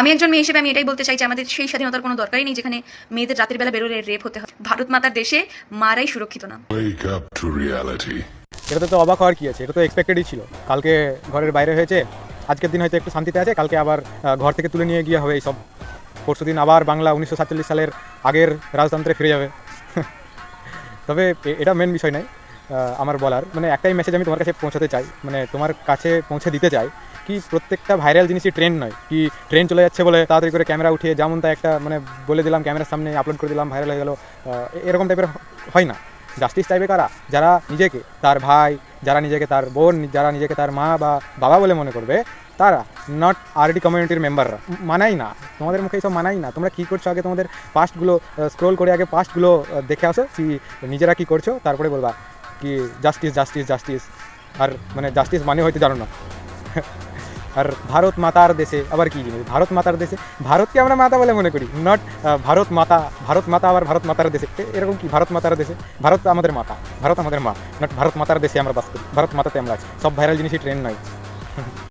আমি একজন মেয়ে হিসেবে আমি এটাই বলতে চাই যে আমাদের সেই স্বাধীনতার কোনো দরকারই নেই যেখানে মেয়েদের রাতের বেলা বেরোলে রেপ হতে হয়। ভারত মাতার দেশে মারাই সুরক্ষিত না। Wake up to reality. এটাতে তো অবাক হওয়ার কি আছে, এটা তো এক্সপেক্টেডই ছিল। কালকে ঘরের বাইরে হয়েছে, আজকের দিন হয়তো একটু শান্তিতে আছে, কালকে আবার ঘর থেকে তুলে নিয়ে গিয়ে হবে এইসব। পরশু দিন আবার বাংলা 1947 সালের আগের রাজতন্ত্রে ফিরে যাবে। তবে এটা মেন বিষয় নয় আমার বলার, মানে একটাই মেসেজ আমি তোমার কাছে পৌঁছাতে চাই, মানে তোমার কাছে পৌঁছে দিতে চাই কি প্রত্যেকটা ভাইরাল জিনিসই ট্রেন্ড নয়, কি ট্রেন চলে যাচ্ছে বলে তাড়াতাড়ি করে ক্যামেরা উঠিয়ে যেমন তা একটা মানে বলে দিলাম, ক্যামেরার সামনে আপলোড করে দিলাম, ভাইরাল হয়ে গেল, এরকম টাইপের হয় না। জাস্টিস চাইবে কারা? যারা নিজেকে তার ভাই, যারা নিজেকে তার বোন, যারা নিজেকে তার মা বা বাবা বলে মনে করবে, তারা, নট আরডি কমিউনিটির মেম্বাররা। মানাই না, তোমাদের মুখে এইসব মানাই না। তোমরা কী করছো আগে তোমাদের পাস্টগুলো স্ক্রোল করে আগে পাস্টগুলো দেখে আসো, কি নিজেরা কী করছো, তারপরে বলবা কি জাস্টিস জাস্টিস জাস্টিস। আর মানে জাস্টিস মানে হয়তো জানো না। আর ভারত মাতার দেশে আবার কি জিনিস? ভারত মাতার দেশে, ভারতকে আমরা মাতা বলে মনে করি, নট ভারত মাতা। ভারত মাতা আবার ভারত মাতার দেশে, এরকম কি? ভারত মাতার দেশে, ভারত আমাদের মাতা, ভারত আমাদের মা, নট ভারত মাতার দেশে আমরা বাস করি, ভারত মাতাতে আমরা আছি। সব ভাইরাল জিনিসই ট্রেন্ড নয়।